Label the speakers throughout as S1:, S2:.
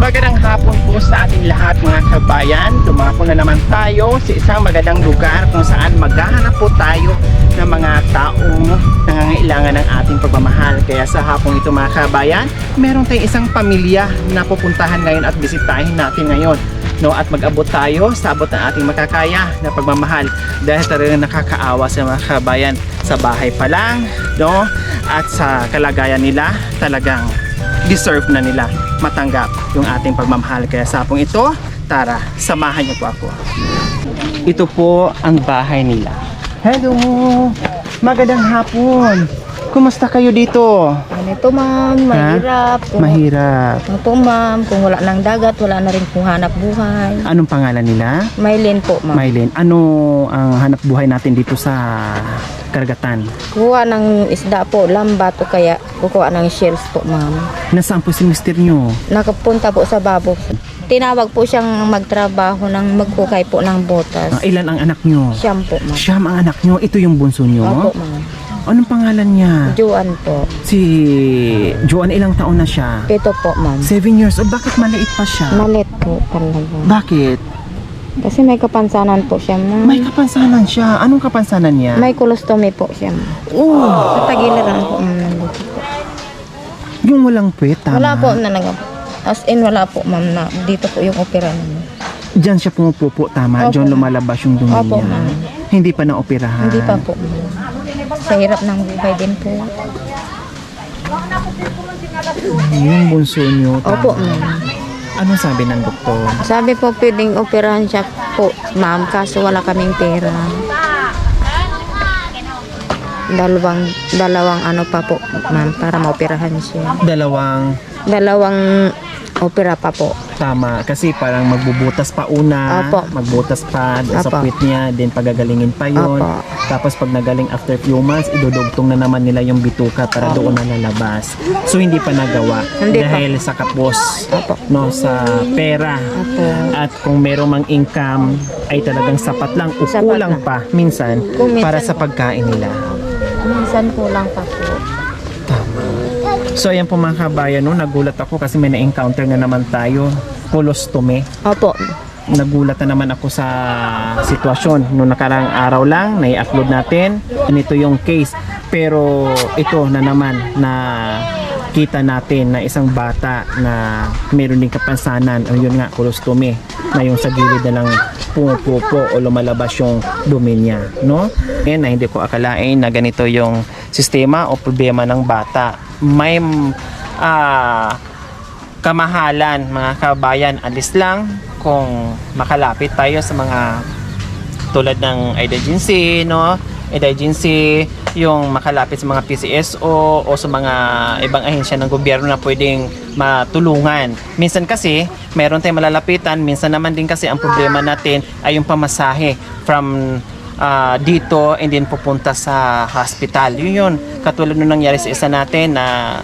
S1: Magandang hapon po sa ating lahat mga kabayan. Dumako na naman tayo sa isang magandang lugar kung saan maghahanap po tayo ng mga taong nangangailangan ng ating pagmamahal. Kaya sa hapong ito mga kabayan, meron tayong isang pamilya na pupuntahan ngayon at bisitahin natin ngayon. No, at mag-abot tayo sa abot ng ating makakaya na pagmamahal dahil talagang nakakaawa sa mga kabayan sa bahay pa lang, no? At sa kalagayan nila talagang deserve na nila matanggap yung ating pagmamahal. Kaya sa hapong ito, tara, samahan niyo po ako. Ito po ang bahay nila. Hello! Magandang hapon! Kumusta kayo dito?
S2: Ganito ma'am, mahirap.
S1: Mahirap.
S2: Ito ma'am, kung wala ng dagat, wala na rin kung hanap buhay.
S1: Anong pangalan nila?
S2: Maylin po ma'am.
S1: Maylin. Ano ang hanap buhay natin dito sa karagatan?
S2: Kuha ng isda po, lambat o kaya kukuha ng shells po ma'am.
S1: Nasaan po si mister nyo?
S2: Nakapunta po sa babo. Tinawag po siyang magtrabaho ng magkukay po ng botas.
S1: Ilan ang anak nyo?
S2: Siyam po ma'am.
S1: Siyam ang anak nyo. Ito yung bunso nyo?
S2: Opo ma'am.
S1: Anong pangalan niya?
S2: Juan po.
S1: Si Joan, ilang taon na siya?
S2: 7 po ma'am.
S1: 7 years old. Bakit maliit pa siya?
S2: Malit po talaga.
S1: Bakit?
S2: Kasi may kapansanan po siya ma'am.
S1: May kapansanan siya. Anong kapansanan niya?
S2: May colostomy po siya ma'am.
S1: Oh,
S2: Sa tagiliran po ma'am. Nandito po.
S1: yung walang puwet, tama?
S2: Wala po talaga. As in wala po ma'am na dito po yung opera namin.
S1: Diyan siya pumupupo, tama?
S2: Opo.
S1: Diyan lumalabas yung dumi
S2: Opo,
S1: niya.
S2: ma'am.
S1: Hindi pa naoperahan.
S2: Hindi pa po. Sa hirap ng buhay din po.
S1: Yung bunso niyo, tama?
S2: Opo ma'am.
S1: Anong sabi ng doktor?
S2: Sabi po pwedeng operahan siya po ma'am kaso wala kaming pera. Dalawang ano pa po ma'am para maoperahan siya. Dalawang opera pa po.
S1: Tama, kasi parang magbubutas pa una,
S2: Opo.
S1: magbutas pa sa
S2: Opo.
S1: puwet niya, then pagagalingin pa yun.
S2: Opo.
S1: Tapos pag nagaling after few months, idudugtong na naman nila yung bituka para doon na lalabas. So hindi pa nagawa
S2: Hindi pa.
S1: dahil sa kapos,
S2: Opo.
S1: no, sa pera.
S2: Opo.
S1: At kung merong mang income ay talagang sapat lang o
S2: Sapat
S1: kulang
S2: lang.
S1: pa minsan
S2: Kung minsan
S1: para sa
S2: po.
S1: pagkain nila.
S2: Minsan kulang pa po.
S1: So ayan po mga kabayan, no, nagulat ako kasi may na-encounter na naman tayo, colostomy.
S2: Opo.
S1: Nagulat na naman ako sa sitwasyon. Noong nakarang araw lang, nai-upload natin. Ito yung case. Pero ito na naman na kita natin na isang bata na meron din kapansanan. O yun nga, colostomy. Na yung sa gilid na lang pumupupo o lumalabas yung dumi niya. No? Yan na hindi ko akalain na ganito yung sistema o problema ng bata. May kamahalan mga kabayan, alis lang kung makalapit tayo sa mga tulad ng aid agency, no? Aid agency, yung makalapit sa mga PCSO o sa mga ibang ahensya ng gobyerno na pwedeng matulungan. Minsan kasi meron tayong malalapitan, minsan naman din kasi ang problema natin ay yung pamasahe from dito and then pupunta sa hospital. Yun, katulad nung nangyari sa isa natin na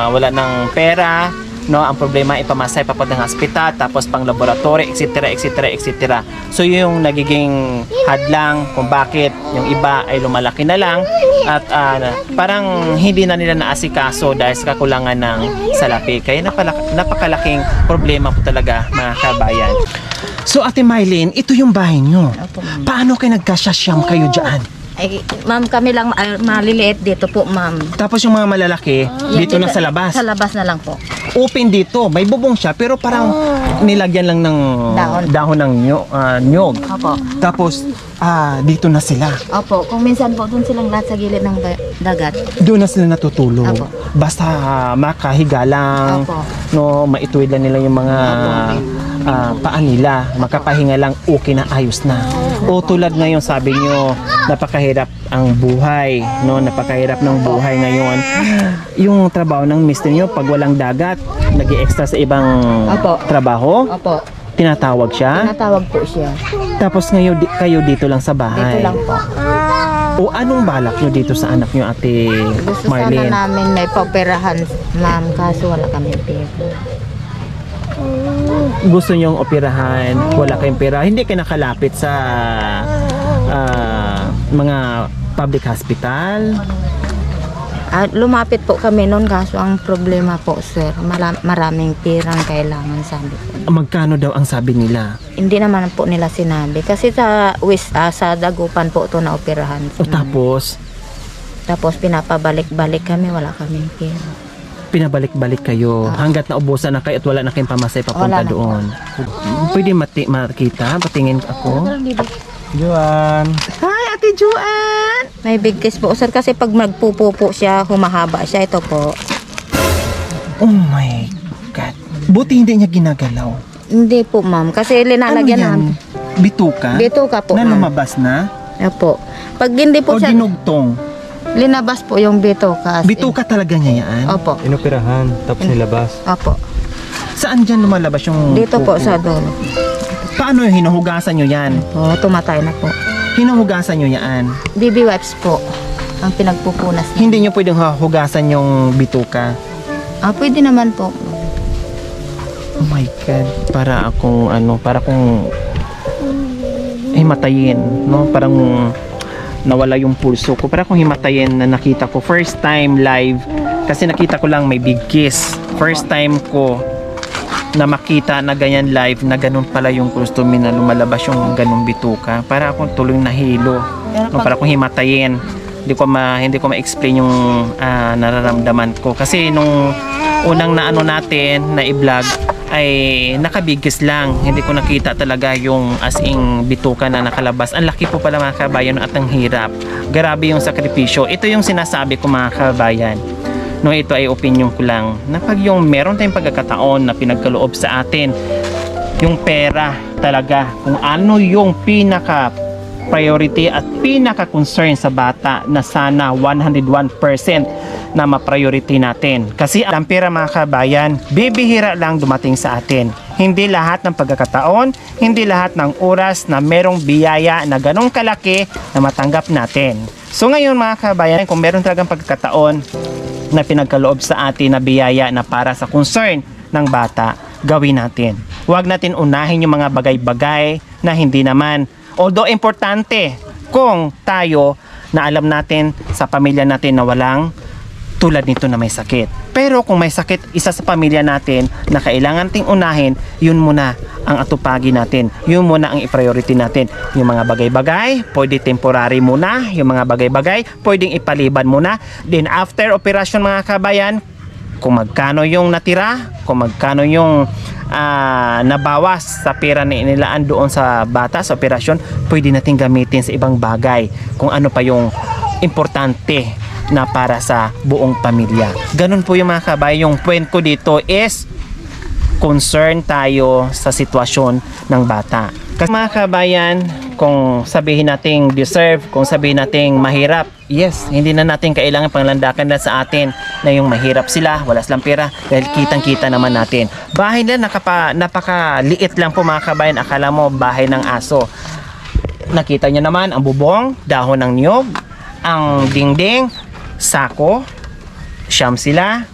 S1: wala ng pera, no, ang problema ay pamasay papunta ng hospital, tapos pang laboratory, etc., etc., etc. So yung nagiging hadlang kung bakit yung iba ay lumalaki na lang at parang hindi na nila naasikaso dahil sa kakulangan ng salapi. Kaya napakalaking problema po talaga mga kabayan. So Ate Maylin, ito yung bahay nyo.
S2: Opo, ma'am.
S1: Paano kayo nagkasasyam kayo dyan?
S2: Ay, ma'am kami lang maliliit dito po ma'am.
S1: Tapos yung mga malalaki, dito na sa labas.
S2: Sa labas na lang po.
S1: Open dito, may bubong siya pero parang nilagyan lang ng
S2: Dahon.
S1: ng nyog.
S2: Opo.
S1: Tapos dito na sila.
S2: Opo, kung minsan po doon silang lahat sa gilid ng dagat.
S1: Doon na sila natutulog.
S2: Apo.
S1: Basta makahiga lang,
S2: Apo.
S1: no, maituwid lang nila yung mga paa nila, makapahinga lang, okay na, ayos na. O tulad ngayon, sabi nyo, napakahirap ang buhay, no, napakahirap ng buhay ngayon. Yung trabaho ng mister nyo, pag walang dagat, nag-i-extra sa ibang
S2: Apo.
S1: trabaho,
S2: Opo,
S1: tinatawag siya.
S2: tinatawag po siya.
S1: Tapos ngayon, kayo dito lang sa bahay.
S2: Dito lang po.
S1: O anong balak nyo dito sa anak nyo, Ate
S2: Gusto
S1: Marlene?
S2: sana namin may paoperahan, ma'am, kaso wala kami pera.
S1: Gusto nyong operahan, wala kayong pera, hindi kayo nakalapit sa mga public hospital?
S2: Lumapit po kami noon kaso ang problema po sir, maraming pirang kailangan sabi po.
S1: Magkano daw ang sabi nila?
S2: Hindi naman po nila sinabi kasi sa Dagupan po ito na operahan.
S1: O tapos,
S2: Tapos pinapabalik-balik kami, wala kaming pera.
S1: pinabalik-balik kayo hanggat naubusan na kayo at wala na kayong pamasay papunta
S2: Wala na.
S1: doon. Pwede makita? Patingin ako.
S3: Juan.
S1: Hi, Ate Juan!
S2: May big kiss po sir kasi pag nagpupo po siya, humahaba siya. Ito po.
S1: Oh my God. Buti hindi niya ginagalaw.
S2: Hindi po ma'am, kasi linalagyan namin.
S1: Bituka?
S2: Bituka po
S1: Na
S2: ma'am.
S1: lumabas na?
S2: Opo. Pag hindi po
S1: O
S2: siya,
S1: dinugtong?
S2: linabas po yung bituka.
S1: Bituka talaga niya yan?
S2: Opo.
S3: Inoperahan, tapos nilabas.
S2: Opo.
S1: Saan dyan lumalabas yung
S2: Dito po
S1: pupo?
S2: sa dulo.
S1: Paano yung hinuhugasan nyo yan?
S2: Po, tumatay na po.
S1: Hinuhugasan nyo yan?
S2: BB wipes po ang pinagpupunas niya.
S1: Hindi nyo pwedeng hugasan yung bituka?
S2: Pwede naman po.
S1: Oh my God. Para akong himatayin, no? Parang nawala yung pulso ko. Para akong himatayin na nakita ko. First time live. Kasi nakita ko lang may big kiss. First time ko na makita na ganyan live na ganun pala yung costume na lumalabas yung ganung bituka. Para akong tuloy nahilo. No? Para akong himatayin. Hindi ko ma-explain yung nararamdaman ko. Kasi nung unang natin na i-vlog ay nakabigis lang. Hindi ko nakita talaga yung as in bituka na nakalabas. Ang laki po pala mga kabayan at ang hirap. Grabe yung sakripisyo. Ito yung sinasabi ko mga kabayan. No, ito ay opinion ko lang. Na pag yung meron tayong pagkakataon na pinagkaloob sa atin, yung pera talaga, kung ano yung pinaka priority at pinaka-concern sa bata na sana 101% na ma-priority natin. Kasi ang pera mga kabayan, bibihira lang dumating sa atin. Hindi lahat ng pagkakataon, hindi lahat ng oras na merong biyaya na ganong kalaki na matanggap natin. So ngayon mga kabayan, kung meron talagang pagkakataon na pinagkaloob sa atin na biyaya na para sa concern ng bata, gawin natin. Huwag natin unahin yung mga bagay-bagay na hindi naman. Although importante kung tayo na alam natin sa pamilya natin na walang tulad nito na may sakit. Pero kung may sakit isa sa pamilya natin na kailangan ting unahin, yun muna ang atupagi natin. Yun muna ang i-priority natin. Yung mga bagay-bagay, pwede temporary muna. Yung mga bagay-bagay, pwedeng ipaliban muna. Then after operasyon mga kabayan, kung magkano yung natira, kung magkano yung nabawas sa pera na inilaan doon sa bata sa operasyon, pwede natin gamitin sa ibang bagay kung ano pa yung importante na para sa buong pamilya. Ganun po yung mga kabayan. Yung point ko dito is concern tayo sa sitwasyon ng bata. Kasi mga kabayan, kung sabihin nating deserve, kung sabihin nating mahirap, yes, hindi na natin kailangan panglandakan na sa atin na yung mahirap sila, wala silang pera, dahil kitang-kita naman natin. Bahay nila napakaliit lang po mga kabayan, akala mo bahay ng aso. Nakita nyo naman ang bubong, dahon ng niyog, ang dingding, sako, siyam sila,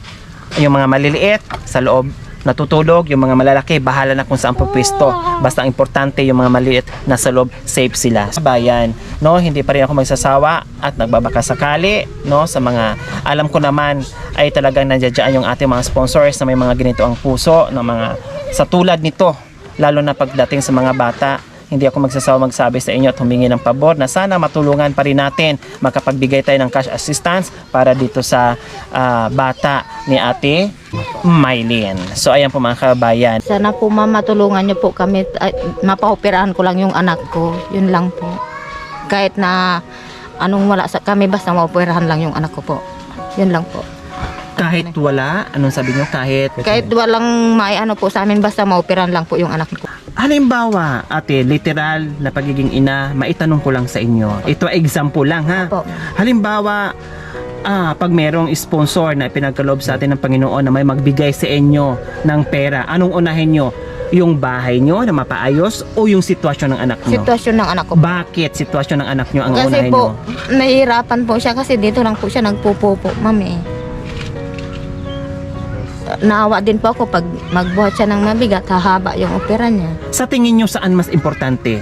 S1: yung mga maliliit sa loob natutulog, yung mga malalaki bahala na kung saan pupwesto. Basta ang importante yung mga maliit na sa loob, safe sila. Sa bayan, no, hindi pa rin ako magsasawa at nagbabaka sakali, no, sa mga alam ko naman ay talagang nandiyan yung ating mga sponsors na may mga ganito ang puso ng mga sa tulad nito, lalo na pagdating sa mga bata. Hindi ako magsasawa magsabi sa inyo at humingi ng pabor na sana matulungan pa rin natin, makapagbigay tayo ng cash assistance para dito sa bata ni Ate Mylene. So ayan po mga kabayan.
S2: Sana po ma'am matulungan niyo po kami. Mapaoperahan ko lang yung anak ko. Yun lang po. Kahit na anong wala sa kami, basta maoperahan lang yung anak ko po. Yun lang po.
S1: Kahit wala, anong sabi nyo?
S2: Kahit walang may ano po sa amin, basta maoperahan lang po yung anak ko.
S1: Halimbawa, ate, literal na pagiging ina, maitanong ko lang sa inyo. Ito example lang ha.
S2: Opo.
S1: Halimbawa, pag merong sponsor na pinagkaloob sa atin ng Panginoon na may magbigay sa inyo ng pera, anong unahin nyo? Yung bahay nyo na mapaayos o yung sitwasyon ng anak nyo?
S2: Sitwasyon ng anak ko.
S1: Bakit sitwasyon ng anak nyo ang
S2: Kasi
S1: unahin
S2: po,
S1: nyo?
S2: nahihirapan po siya kasi dito lang po siya nagpupupo, mami. Naawa din po ako pag magbuhat siya ng mabigat, hahaba yung opera niya.
S1: Sa tingin nyo saan mas importante?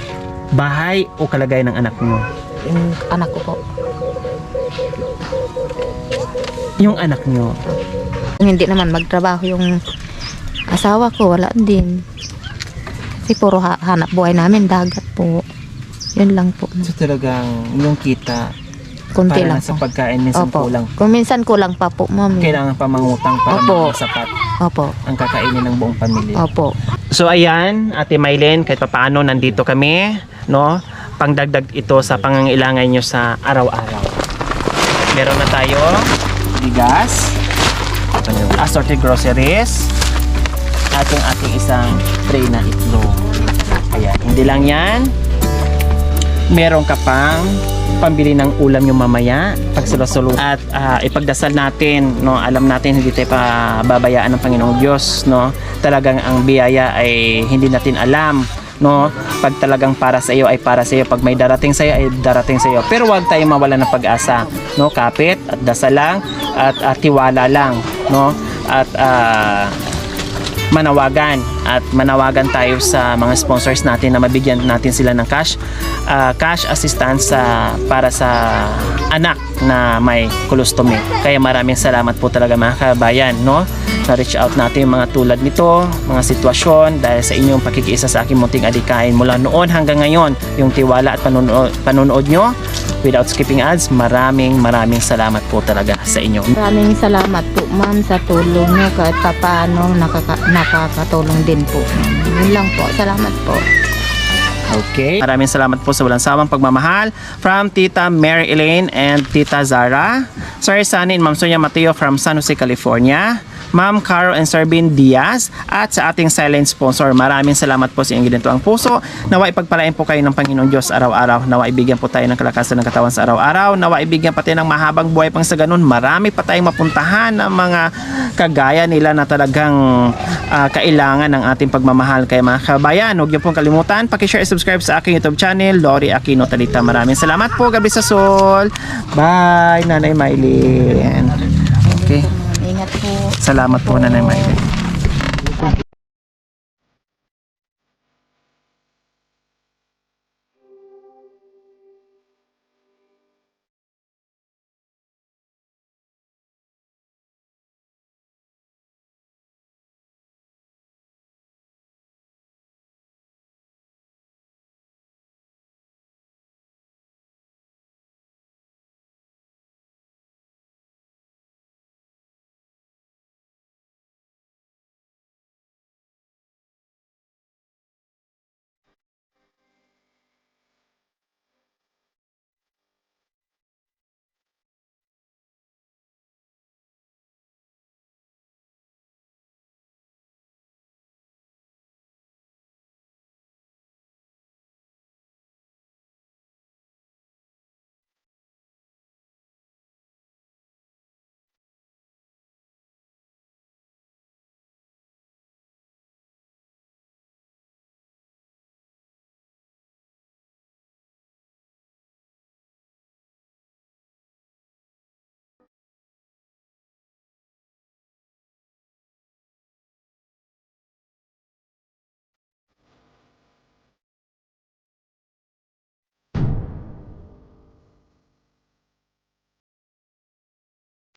S1: Bahay o kalagayan ng anak nyo?
S2: Yung anak ko po.
S1: Yung anak nyo.
S2: Kung hindi naman magtrabaho yung asawa ko, wala din. Kasi puro hanap buhay namin, dagat po. Yun lang po.
S1: So talagang yung kita,
S2: Kunti
S1: para
S2: lang
S1: lang sa
S2: po.
S1: pagkain, minsan
S2: Opo.
S1: kulang.
S2: Kung minsan kulang pa po, mami.
S1: Kailangan pa mangutang para
S2: Opo.
S1: sapat
S2: Opo.
S1: ang kakainin ng buong pamilya.
S2: Opo.
S1: So ayan, Ate Mylene, kahit papaano nandito kami, no? Pangdagdag ito sa pangangailangan nyo sa araw-araw. Meron na tayo bigas, assorted groceries, at yung ating isang tray na itlog. Ayan, hindi lang yan. Meron ka pang pambili ng ulam yung mamaya pag sulo-sulo at ipagdasal natin, no, alam natin hindi tayo pababayaan ng Panginoong Diyos, no, talagang ang biyaya ay hindi natin alam, no, pag talagang para sa iyo ay para sa iyo, pag may darating sa iyo ay darating sa iyo, pero huwag tayong mawala ng pag-asa, no, kapit at dasal lang at tiwala lang, no, at manawagan tayo sa mga sponsors natin na mabigyan natin sila ng cash assistance para sa anak na may colostomy. Kaya maraming salamat po talaga mga kabayan, no? Na-reach out natin yung mga tulad nito, mga sitwasyon dahil sa inyong pakikiisa sa aking munting adikain mula noon hanggang ngayon, yung tiwala at panunood nyo without skipping ads. Maraming salamat po talaga sa inyo.
S2: Maraming salamat po, ma'am, sa tulong niyo. Kahit paano nakakatulong din po. Yun lang po. Salamat po.
S1: Okay. Maraming salamat po sa walang sawang pagmamahal from Tita Mary Elaine and Tita Zara. Sir Sunny and Ma'am Sonia Mateo from San Jose, California. Ma'am Caro and Sir Bin Diaz at sa ating silent sponsor. Maraming salamat po sa inyong ginito ang puso. Nawa ipagpalain po kayo ng Panginoong Diyos araw-araw. Nawa ibigyan po tayo ng kalakasan ng katawan sa araw-araw. Nawa ibigyan pa tayo ng mahabang buhay pang sa ganun. Marami pa tayong mapuntahan ng mga kagaya nila na talagang kailangan ng ating pagmamahal. Kaya mga kabayan, huwag niyo pong kalimutan, pakishare and subscribe sa aking YouTube channel, Lori Aquino Talita. Maraming salamat po. Gabi sa Sol. Bye, Nanay Mylene. Okay.
S2: Ingat po.
S1: Salamat po, Nanay Mylene.